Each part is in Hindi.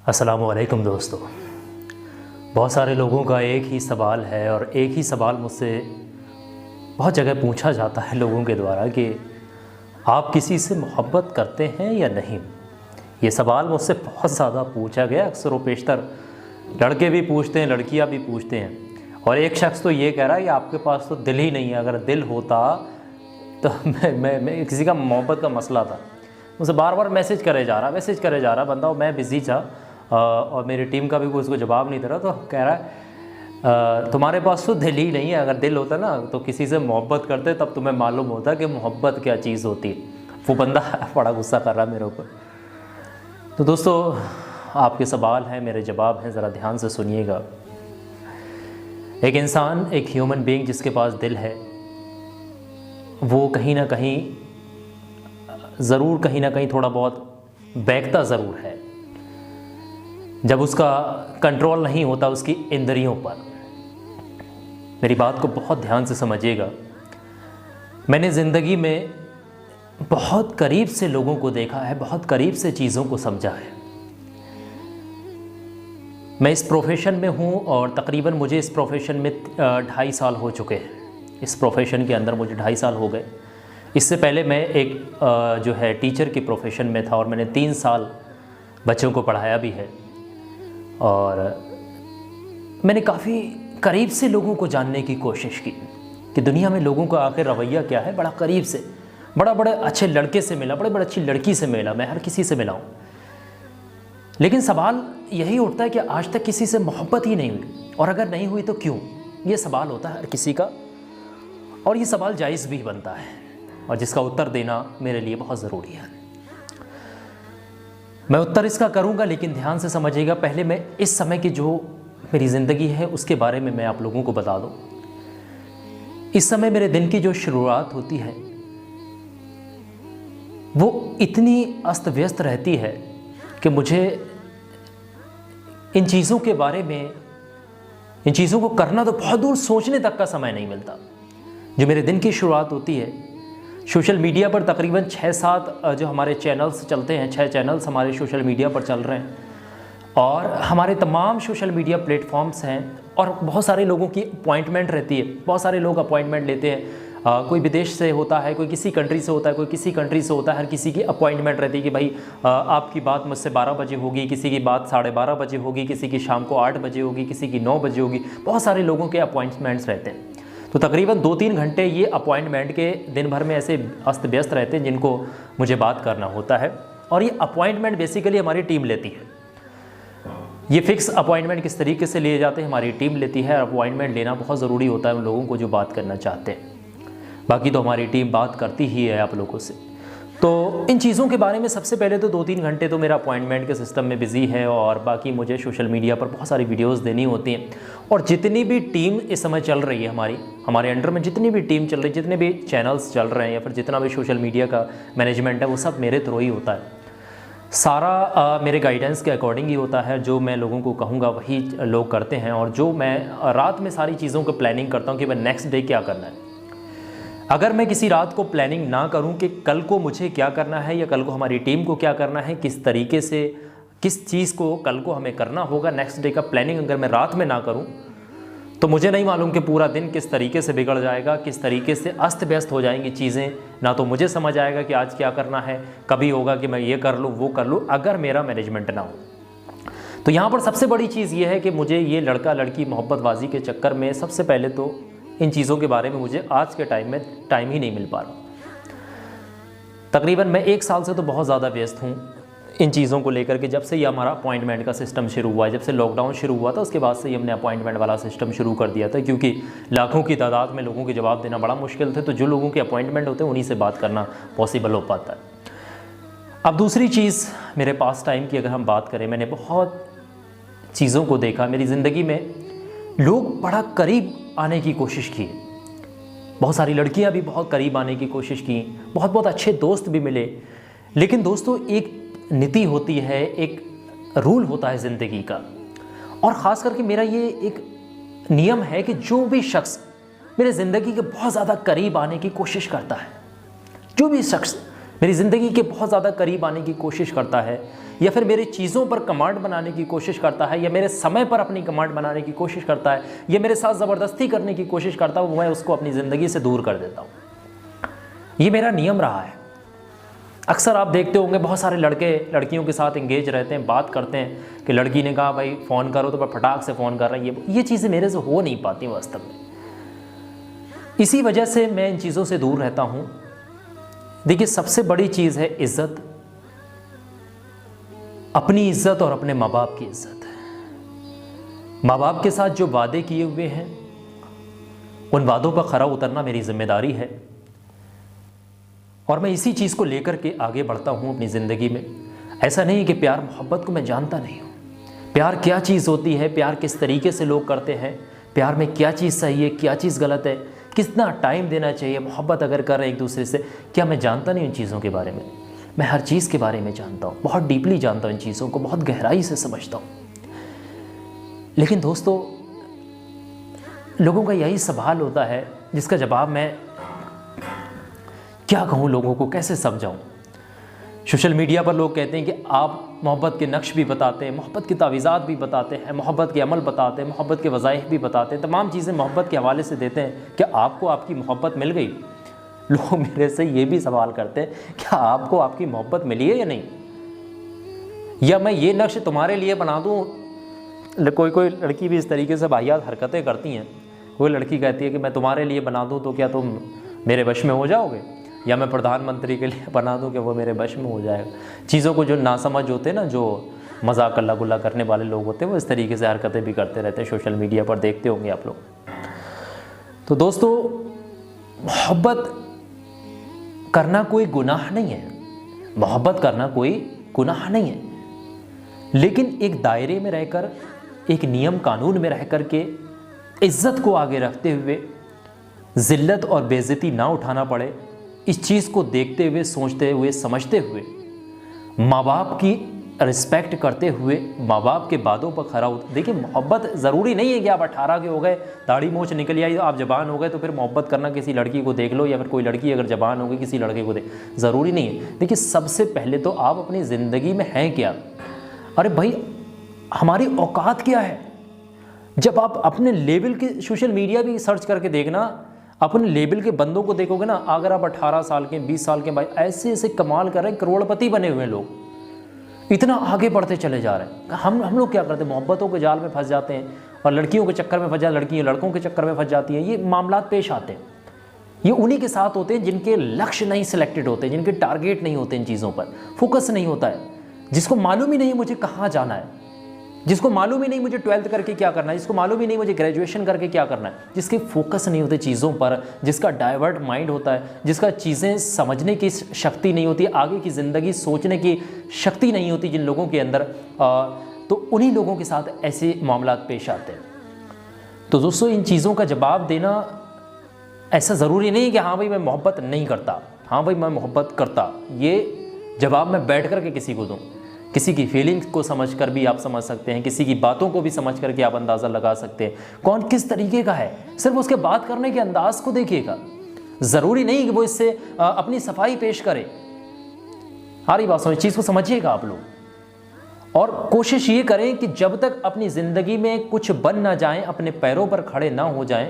अस्सलामुअलैकुम दोस्तों। बहुत सारे लोगों का एक ही सवाल है और एक ही सवाल मुझसे बहुत जगह पूछा जाता है लोगों के द्वारा कि आप किसी से मोहब्बत करते हैं या नहीं। ये सवाल मुझसे बहुत ज़्यादा पूछा गया, अक्सर व पेशतर लड़के भी पूछते हैं, लड़कियां भी पूछते हैं। और एक शख्स तो ये कह रहा है कि आपके पास तो दिल ही नहीं है, अगर दिल होता तो मैं किसी का मोहब्बत का मसला था। मुझसे बार बार मैसेज करे जा रहा बंदा, और मैं बिज़ी था और मेरी टीम का भी कोई उसको जवाब नहीं दे रहा। तो कह रहा है तुम्हारे पास तो दिल ही नहीं है, अगर दिल होता ना तो किसी से मोहब्बत करते, तब तुम्हें मालूम होता कि मोहब्बत क्या चीज़ होती है। वो बंदा बड़ा गुस्सा कर रहा है मेरे ऊपर। तो दोस्तों, आपके सवाल हैं, मेरे जवाब हैं, ज़रा ध्यान से सुनिएगा। एक इंसान, एक ह्यूमन बीइंग जिसके पास दिल है, वो कहीं ना कहीं ज़रूर कहीं ना कहीं थोड़ा बहुत बहकता ज़रूर है जब उसका कंट्रोल नहीं होता उसकी इंद्रियों पर। मेरी बात को बहुत ध्यान से समझिएगा। मैंने ज़िंदगी में बहुत करीब से लोगों को देखा है, बहुत करीब से चीज़ों को समझा है। मैं इस प्रोफेशन में हूँ और तकरीबन मुझे इस प्रोफेशन में 2.5 साल हो चुके हैं। इस प्रोफेशन के अंदर मुझे 2.5 साल हो गए। इससे पहले मैं एक जो है टीचर की प्रोफेशन में था और मैंने 3 साल बच्चों को पढ़ाया भी है। और मैंने काफ़ी करीब से लोगों को जानने की कोशिश की कि दुनिया में लोगों का आखिर रवैया क्या है। बड़ा करीब से, बड़े अच्छे लड़के से मिला, बड़े अच्छी लड़की से मिला, मैं हर किसी से मिला हूँ। लेकिन सवाल यही उठता है कि आज तक किसी से मोहब्बत ही नहीं हुई, और अगर नहीं हुई तो क्यों। ये सवाल होता है हर किसी का, और ये सवाल जायज़ भी बनता है और जिसका उत्तर देना मेरे लिए बहुत ज़रूरी है। मैं उत्तर इसका करूंगा, लेकिन ध्यान से समझिएगा। पहले मैं इस समय की जो मेरी ज़िंदगी है उसके बारे में मैं आप लोगों को बता दूं। इस समय मेरे दिन की जो शुरुआत होती है वो इतनी अस्त व्यस्त रहती है कि मुझे इन चीज़ों के बारे में, इन चीज़ों को करना तो बहुत दूर सोचने तक का समय नहीं मिलता। जो मेरे दिन की शुरुआत होती है, सोशल मीडिया पर तकरीबन 6-7 जो हमारे चैनल्स चलते हैं, 6 चैनल्स हमारे सोशल मीडिया पर चल रहे हैं, और हमारे तमाम सोशल मीडिया प्लेटफॉर्म्स हैं, और बहुत सारे लोगों की अपॉइंटमेंट रहती है। बहुत सारे लोग अपॉइंटमेंट लेते हैं। कोई विदेश से होता है, कोई किसी कंट्री से होता है, कोई किसी कंट्री से होता है। हर किसी की अपॉइंटमेंट रहती है कि भाई आपकी बात मुझसे 12 बजे होगी, किसी की बात 12:30 बजे होगी, किसी की शाम को 8 बजे होगी, किसी की 9 बजे होगी। बहुत सारे लोगों के अपॉइंटमेंट्स रहते हैं। तो तकरीबन 2-3 घंटे ये अपॉइंटमेंट के दिन भर में ऐसे अस्त व्यस्त रहते हैं जिनको मुझे बात करना होता है। और ये अपॉइंटमेंट बेसिकली हमारी टीम लेती है। ये फ़िक्स अपॉइंटमेंट किस तरीके से लिए जाते हैं, हमारी टीम लेती है। अपॉइंटमेंट लेना बहुत ज़रूरी होता है उन लोगों को जो बात करना चाहते हैं। बाकी तो हमारी टीम बात करती ही है आप लोगों से। तो इन चीज़ों के बारे में सबसे पहले तो 2-3 घंटे तो मेरा अपॉइंटमेंट के सिस्टम में बिज़ी है, और बाकी मुझे सोशल मीडिया पर बहुत सारी वीडियोस देनी होती हैं। और जितनी भी टीम इस समय चल रही है हमारे अंडर में, जितनी भी टीम चल रही है, जितने भी चैनल्स चल रहे हैं, या फिर जितना भी सोशल मीडिया का मैनेजमेंट है, वो सब मेरे थ्रू ही होता है। सारा मेरे गाइडेंस के अकॉर्डिंग ही होता है। जो मैं लोगों को कहूँगा वही लोग करते हैं। और जो मैं रात में सारी चीज़ों को प्लानिंग करता हूँ कि मैं नेक्स्ट डे क्या करना है। अगर मैं किसी रात को प्लानिंग ना करूं कि कल को मुझे क्या करना है, या कल को हमारी टीम को क्या करना है, किस तरीके से किस चीज़ को कल को हमें करना होगा, नेक्स्ट डे का प्लानिंग अगर मैं रात में ना करूं, तो मुझे नहीं मालूम कि पूरा दिन किस तरीके से बिगड़ जाएगा, किस तरीके से अस्त व्यस्त हो जाएंगी चीज़ें। ना तो मुझे समझ आएगा कि आज क्या करना है, कभी होगा कि मैं ये कर लूँ वो कर लूँ, अगर मेरा मैनेजमेंट ना हो। तो यहाँ पर सबसे बड़ी चीज़ ये है कि मुझे ये लड़का लड़की मोहब्बतबाजी के चक्कर में सबसे पहले तो इन चीज़ों के बारे में मुझे आज के टाइम में टाइम ही नहीं मिल पा रहा। तकरीबन मैं 1 साल से तो बहुत ज़्यादा व्यस्त हूँ इन चीज़ों को लेकर के। जब से ये हमारा अपॉइंटमेंट का सिस्टम शुरू हुआ है, जब से लॉकडाउन शुरू हुआ था, उसके बाद से ही हमने अपॉइंटमेंट वाला सिस्टम शुरू कर दिया था, क्योंकि लाखों की तादाद में लोगों के जवाब देना बड़ा मुश्किल थे। तो जो लोगों के अपॉइंटमेंट होते हैं उन्हीं से बात करना पॉसिबल हो पाता है। अब दूसरी चीज़, मेरे पास टाइम की अगर हम बात करें, मैंने बहुत चीज़ों को देखा। मेरी ज़िंदगी में लोग बड़ा करीब आने की कोशिश की, बहुत सारी लड़कियां भी बहुत करीब आने की कोशिश की, बहुत अच्छे दोस्त भी मिले। लेकिन दोस्तों, एक नीति होती है, एक रूल होता है ज़िंदगी का, और ख़ास करके मेरा ये एक नियम है कि जो भी शख्स मेरे ज़िंदगी के बहुत ज़्यादा करीब आने की कोशिश करता है, जो भी शख्स मेरी ज़िंदगी के बहुत ज़्यादा करीब आने की कोशिश करता है, या फिर मेरी चीज़ों पर कमांड बनाने की कोशिश करता है, या मेरे समय पर अपनी कमांड बनाने की कोशिश करता है, या मेरे साथ ज़बरदस्ती करने की कोशिश करता है, मैं उसको अपनी ज़िंदगी से दूर कर देता हूँ। ये मेरा नियम रहा है। अक्सर आप देखते होंगे बहुत सारे लड़के लड़कियों के साथ इंगेज रहते हैं, बात करते हैं कि लड़की ने कहा भाई फ़ोन करो तो मैं फटाक से फ़ोन कर रहा हूँ। ये चीज़ें मेरे से हो नहीं पाती वास्तव में। इसी वजह से मैं इन चीज़ों से दूर रहता हूँ। देखिए, सबसे बड़ी चीज़ है इज़्ज़त, अपनी इज़्ज़त और अपने माँ बाप की इज़्ज़त। माँ बाप के साथ जो वादे किए हुए हैं उन वादों पर खरा उतरना मेरी जिम्मेदारी है, और मैं इसी चीज़ को लेकर के आगे बढ़ता हूँ अपनी ज़िंदगी में। ऐसा नहीं कि प्यार मोहब्बत को मैं जानता नहीं हूँ, प्यार क्या चीज़ होती है, प्यार किस तरीके से लोग करते हैं, प्यार में क्या चीज़ सही है, क्या चीज़ गलत है, कितना टाइम देना चाहिए, मोहब्बत अगर कर रहे हैं एक दूसरे से, क्या मैं जानता नहीं उन चीज़ों के बारे में? मैं हर चीज़ के बारे में जानता हूँ, बहुत डीपली जानता हूँ इन चीज़ों को, बहुत गहराई से समझता हूँ। लेकिन दोस्तों, लोगों का यही सवाल होता है जिसका जवाब मैं क्या कहूँ, लोगों को कैसे समझाऊँ। सोशल मीडिया पर लोग कहते हैं कि आप मोहब्बत के नक्श भी बताते हैं, मोहब्बत की तावीज़ात भी बताते हैं, मोहब्बत के अमल बताते हैं, मोहब्बत के वज़ाइफ भी बताते हैं, तमाम चीज़ें मोहब्बत के हवाले से देते हैं। क्या आपको आपकी मोहब्बत मिल गई? लोग मेरे से ये भी सवाल करते हैं, क्या आपको आपकी मोहब्बत मिली है या नहीं, या मैं ये नक्श तुम्हारे लिए बना दूँ। कोई लड़की भी इस तरीके से वाहियात हरकतें करती हैं। कोई लड़की कहती है कि मैं तुम्हारे लिए बना दूँ तो क्या तुम मेरे वश में हो जाओगे, या मैं प्रधानमंत्री के लिए बना दूं कि वो मेरे वश में हो जाएगा। चीज़ों को जो नासमझ होते हैं ना, जो मजाक अल्लाह गुल्ला करने वाले लोग होते हैं, वो इस तरीके से हरकतें भी करते रहते हैं, सोशल मीडिया पर देखते होंगे आप लोग। तो दोस्तों, मोहब्बत करना कोई गुनाह नहीं है, मोहब्बत करना कोई गुनाह नहीं है, लेकिन एक दायरे में रहकर, एक नियम कानून में रह कर के, इज़्ज़त को आगे रखते हुए, ज़िल्लत और बेइज्जती ना उठाना पड़े, इस चीज़ को देखते हुए, सोचते हुए, समझते हुए, माँ बाप की रिस्पेक्ट करते हुए, माँ बाप के बातों पर खरा उतर। देखिए, मोहब्बत ज़रूरी नहीं है कि आप 18 के हो गए, दाढ़ी मूंछ निकल आई, आप जवान हो गए तो फिर मोहब्बत करना किसी लड़की को देख लो, या फिर कोई लड़की अगर जवान हो गई किसी लड़के को देख, ज़रूरी नहीं है। देखिए, सबसे पहले तो आप अपनी ज़िंदगी में हैं क्या? अरे भाई, हमारी औकात क्या है? जब आप अपने लेवल के, सोशल मीडिया भी सर्च करके देखना, अपने लेवल के बंदों को देखोगे ना, अगर आप 18 साल के, 20 साल के, भाई ऐसे ऐसे कमाल कर रहे हैं, करोड़पति बने हुए लोग, इतना आगे बढ़ते चले जा रहे हैं। हम लोग क्या करते हैं? मोहब्बतों के जाल में फंस जाते हैं, और लड़कियों के चक्कर में फंस जाते, लड़कियाँ लड़कों के चक्कर में फंस जाती हैं। ये मामला पेश आते हैं, ये उन्हीं के साथ होते हैं जिनके लक्ष्य नहीं सिलेक्टेड होते, जिनके टारगेट नहीं होते, इन चीज़ों पर फोकस नहीं होता है, जिसको मालूम ही नहीं मुझे कहाँ जाना है, जिसको मालूम ही नहीं मुझे 12th करके क्या करना है, जिसको मालूम ही नहीं मुझे ग्रेजुएशन करके क्या करना है, जिसके फोकस नहीं होते चीज़ों पर, जिसका डाइवर्ट माइंड होता है, जिसका चीज़ें समझने की शक्ति नहीं होती, आगे की ज़िंदगी सोचने की शक्ति नहीं होती जिन लोगों के अंदर, तो उन्हीं लोगों के साथ ऐसे मामला पेश आते हैं। तो दोस्तों, इन चीज़ों का जवाब देना ऐसा ज़रूरी नहीं कि हाँ भाई मैं मोहब्बत नहीं करता, हाँ भाई मैं मोहब्बत करता, ये जवाब मैं बैठ कर के किसी को दूँ। किसी की फीलिंग्स को समझकर भी आप समझ सकते हैं, किसी की बातों को भी समझ करके आप अंदाज़ा लगा सकते हैं कौन किस तरीके का है। सिर्फ उसके बात करने के अंदाज को देखिएगा, ज़रूरी नहीं कि वो इससे अपनी सफाई पेश करे। हमारी बात इस चीज़ को समझिएगा आप लोग, और कोशिश ये करें कि जब तक अपनी ज़िंदगी में कुछ बन ना जाएं, अपने पैरों पर खड़े ना हो जाएं,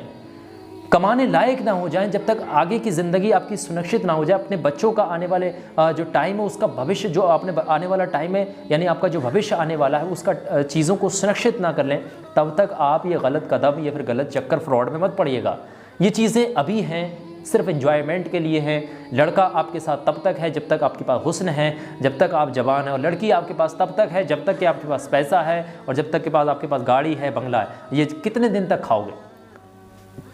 कमाने लायक ना हो जाएं, जब तक आगे की ज़िंदगी आपकी सुरक्षित ना हो जाए, अपने बच्चों का आने वाले जो टाइम है, उसका भविष्य जो आपने आने वाला टाइम है, यानी आपका जो भविष्य आने वाला है, उसका चीज़ों को सुरक्षित ना कर लें, तब तक आप ये गलत कदम या फिर गलत चक्कर, फ्रॉड में मत पड़िएगा। ये चीज़ें अभी हैं, सिर्फ एंजॉयमेंट के लिए हैं। लड़का आपके साथ तब तक है जब तक आपके पास हुस्न है, जब तक आप जवान हैं, और लड़की आपके पास तब तक है जब तक कि आपके पास पैसा है, और जब तक के पास आपके पास गाड़ी है, बंगला है। ये कितने दिन तक खाओगे?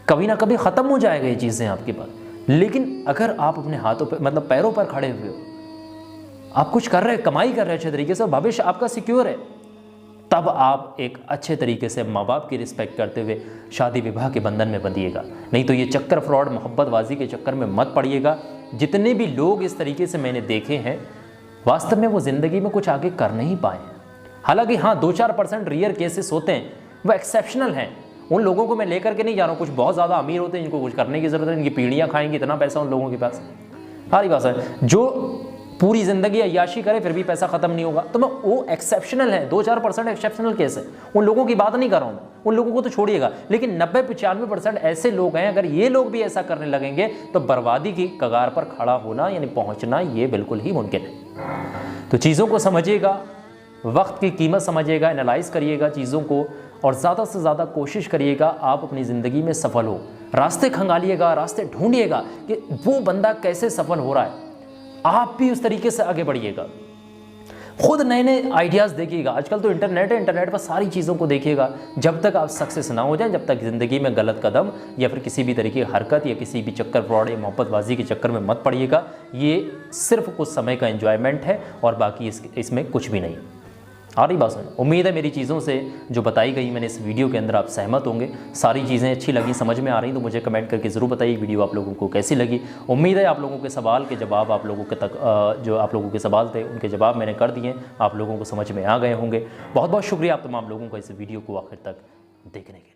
कभी ना कभी ख़त्म हो जाएगा ये चीज़ें आपके पास। लेकिन अगर आप अपने हाथों पर, मतलब पैरों पर खड़े हुए हो, आप कुछ कर रहे हैं, कमाई कर रहे हैं अच्छे तरीके से, भविष्य आपका सिक्योर है, तब आप एक अच्छे तरीके से माँ बाप की रिस्पेक्ट करते हुए शादी विवाह के बंधन में बंधिएगा। नहीं तो ये चक्कर, फ्रॉड, मोहब्बतबाजी के चक्कर में मत पड़िएगा। जितने भी लोग इस तरीके से मैंने देखे हैं, वास्तव में वो ज़िंदगी में कुछ आगे कर नहीं पाए हैं। हालांकि हाँ, 2-4% रेयर केसेस होते हैं, वो एक्सेप्शनल हैं। उन लोगों को मैं लेकर के नहीं जा रहा हूँ, कुछ बहुत ज़्यादा अमीर होते हैं, इनको कुछ करने की ज़रूरत है, इनकी पीढ़ियाँ खाएंगी, इतना पैसा उन लोगों के पास। सारी बात है। जो पूरी ज़िंदगी अय्याशी करे फिर भी पैसा ख़त्म नहीं होगा, तो मैं वो एक्सेप्शनल है, 2-4% एक्सेप्शनल केस है, उन लोगों की बात नहीं कर रहा हूँ, उन लोगों को तो छोड़िएगा। लेकिन 90-95% ऐसे लोग हैं, अगर ये लोग भी ऐसा करने लगेंगे तो बर्बादी की कगार पर खड़ा होना यानी पहुँचना ये बिल्कुल ही मुमकिन है। तो चीज़ों को समझिएगा, वक्त की कीमत समझिएगा, एनालाइज करिएगा चीज़ों को, और ज़्यादा से ज़्यादा कोशिश करिएगा आप अपनी ज़िंदगी में सफल हो। रास्ते खंगालिएगा, रास्ते ढूंढिएगा कि वो बंदा कैसे सफल हो रहा है, आप भी उस तरीके से आगे बढ़िएगा। खुद नए नए आइडियाज़ देखिएगा। आजकल तो इंटरनेट है, इंटरनेट पर सारी चीज़ों को देखिएगा। जब तक आप सक्सेस ना हो जाए, जब तक ज़िंदगी में गलत कदम या फिर किसी भी तरीके की हरकत या किसी भी चक्कर, फ्रॉड या मोहब्बतबाजी के चक्कर में मत पड़िएगा। ये सिर्फ कुछ समय का एंजॉयमेंट है और बाकी इसमें कुछ भी नहीं। आ रही बात समझ? उम्मीद है मेरी चीज़ों से जो बताई गई मैंने इस वीडियो के अंदर आप सहमत होंगे। सारी चीज़ें अच्छी लगी, समझ में आ रही तो मुझे कमेंट करके ज़रूर बताइए वीडियो आप लोगों को कैसी लगी। उम्मीद है आप लोगों के सवाल के जवाब आप लोगों के तक जो आप लोगों के सवाल थे उनके जवाब मैंने कर दिए, आप लोगों को समझ में आ गए होंगे। बहुत बहुत शुक्रिया आप तमाम लोगों का इस वीडियो को आखिर तक देखने के।